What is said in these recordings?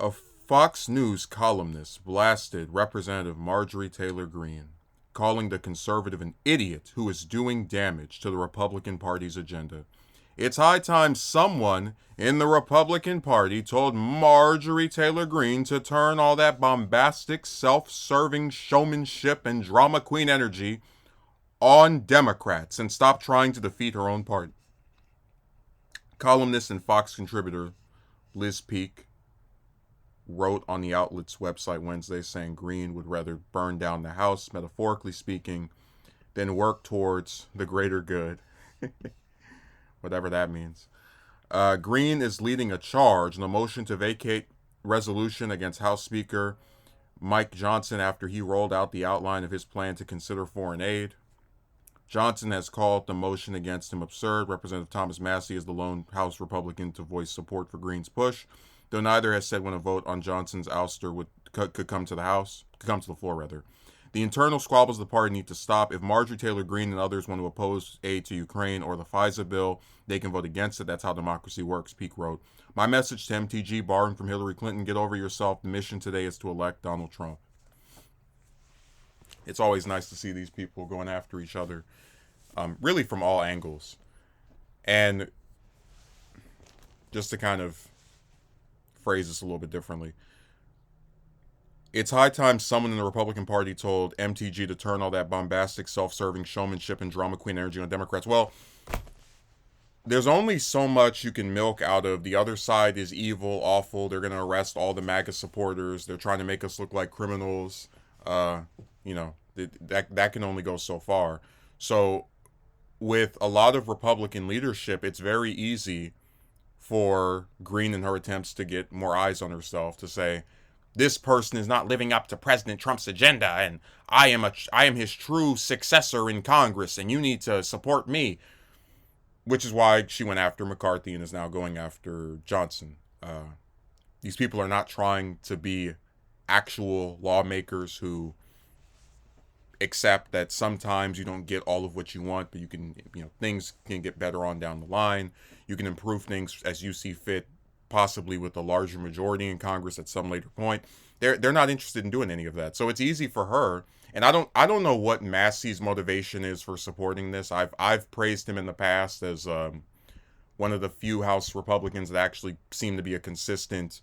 A Fox News columnist blasted Representative Marjorie Taylor Greene, calling the conservative an idiot who is doing damage to the Republican Party's agenda. It's high time someone in the Republican Party told Marjorie Taylor Greene to turn all that bombastic, self-serving showmanship and drama queen energy on Democrats and stop trying to defeat her own party. Columnist and Fox contributor Liz Peek wrote on the outlet's website Wednesday saying Greene would rather burn down the house, metaphorically speaking, than work towards the greater good, whatever that means. Greene is leading a charge in a motion to vacate resolution against House Speaker Mike Johnson after he rolled out the outline of his plan to consider foreign aid. Johnson has called the motion against him absurd. Representative Thomas Massie is the lone House Republican to voice support for Greene's push, though neither has said when a vote on Johnson's ouster could come to the floor rather. The internal squabbles of the party need to stop. If Marjorie Taylor Greene and others want to oppose aid to Ukraine or the FISA bill, they can vote against it. That's how democracy works, Peek wrote. My message to MTG, borrowing from Hillary Clinton, get over yourself. The mission today is to elect Donald Trump. It's always nice to see these people going after each other, really from all angles. And just to kind of phrase this a little bit differently, it's high time someone in the Republican Party told MTG to turn all that bombastic, self-serving showmanship and drama queen energy on Democrats. Well, there's only so much you can milk out of the other side is evil, awful. They're going to arrest all the MAGA supporters. They're trying to make us look like criminals. That can only go so far. So with a lot of Republican leadership, it's very easy for Greene in her attempts to get more eyes on herself to say, this person is not living up to President Trump's agenda, and I am his true successor in Congress, and you need to support me. Which is why she went after McCarthy and is now going after Johnson. These people are not trying to be actual lawmakers who accept that sometimes you don't get all of what you want, but you can, things can get better on down the line. You can improve things as you see fit, possibly with a larger majority in Congress at some later point. They're not interested in doing any of that. So it's easy for her. And I don't know what Massey's motivation is for supporting this. I've praised him in the past as one of the few House Republicans that actually seem to be a consistent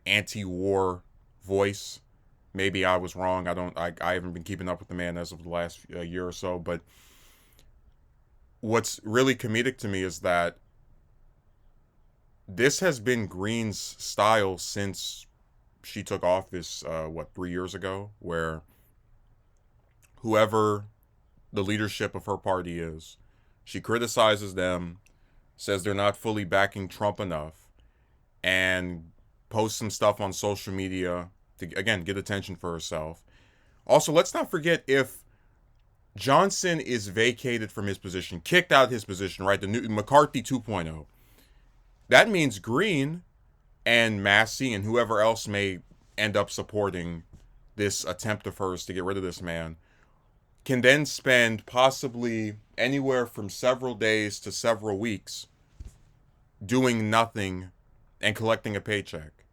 anti-war voice. Maybe I was wrong. I haven't been keeping up with the man as of the last year or so. But what's really comedic to me is that this has been Greene's style since she took office, 3 years ago, where whoever the leadership of her party is, she criticizes them, says they're not fully backing Trump enough, and posts some stuff on social media to, again, get attention for herself. Also, let's not forget, if Johnson is vacated from his position, kicked out of his position, right, the new McCarthy 2.0, that means Greene and Massey and whoever else may end up supporting this attempt of hers to get rid of this man can then spend possibly anywhere from several days to several weeks doing nothing and collecting a paycheck.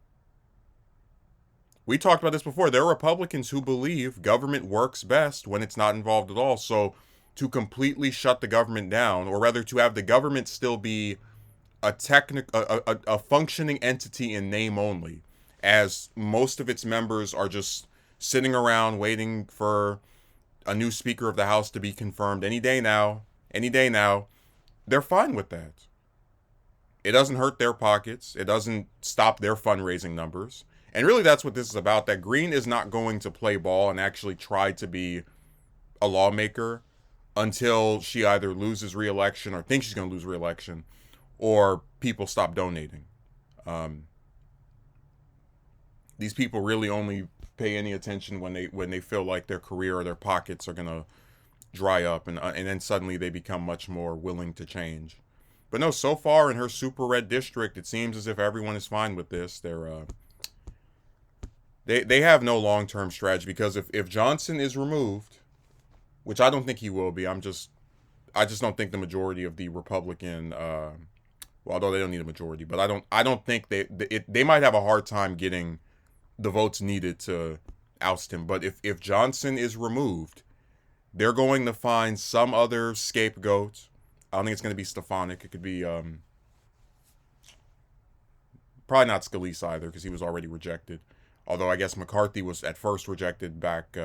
We talked about this before. There are Republicans who believe government works best when it's not involved at all. So to completely shut the government down, or rather to have the government still be a functioning entity in name only, as most of its members are just sitting around waiting for a new Speaker of the House to be confirmed any day now, they're fine with that. It doesn't hurt their pockets. It doesn't stop their fundraising numbers. And really that's what this is about, that Greene is not going to play ball and actually try to be a lawmaker until she either loses re-election or thinks she's going to lose re-election, or people stop donating. These people really only pay any attention when they feel like their career or their pockets are gonna dry up, and then suddenly they become much more willing to change. But no, so far in her super red district, it seems as if everyone is fine with this. They have no long-term strategy, because if Johnson is removed, which I don't think he will be, I just don't think the majority of the Republican Well, although they don't need a majority, but I don't think they might have a hard time getting the votes needed to oust him. But if Johnson is removed, they're going to find some other scapegoat. I don't think it's going to be Stefanik. It could be probably not Scalise either, because he was already rejected. Although I guess McCarthy was at first rejected back,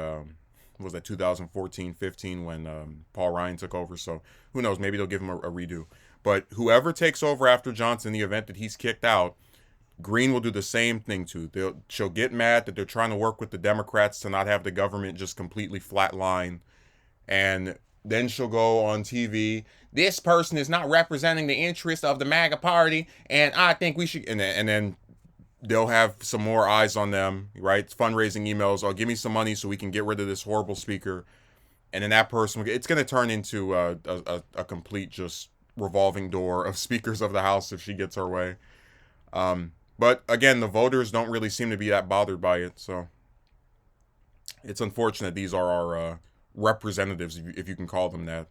was that 2014-15 when Paul Ryan took over. So who knows? Maybe they'll give him a redo. But whoever takes over after Johnson, in the event that he's kicked out, Greene will do the same thing too. She'll get mad that they're trying to work with the Democrats to not have the government just completely flatline, and then she'll go on TV. This person is not representing the interest of the MAGA party, and I think we should. And then they'll have some more eyes on them, right? Fundraising emails. Oh, give me some money so we can get rid of this horrible speaker. And then that person, it's going to turn into a complete just revolving door of speakers of the House if she gets her way. But again, the voters don't really seem to be that bothered by it. So it's unfortunate these are our representatives, if you can call them that.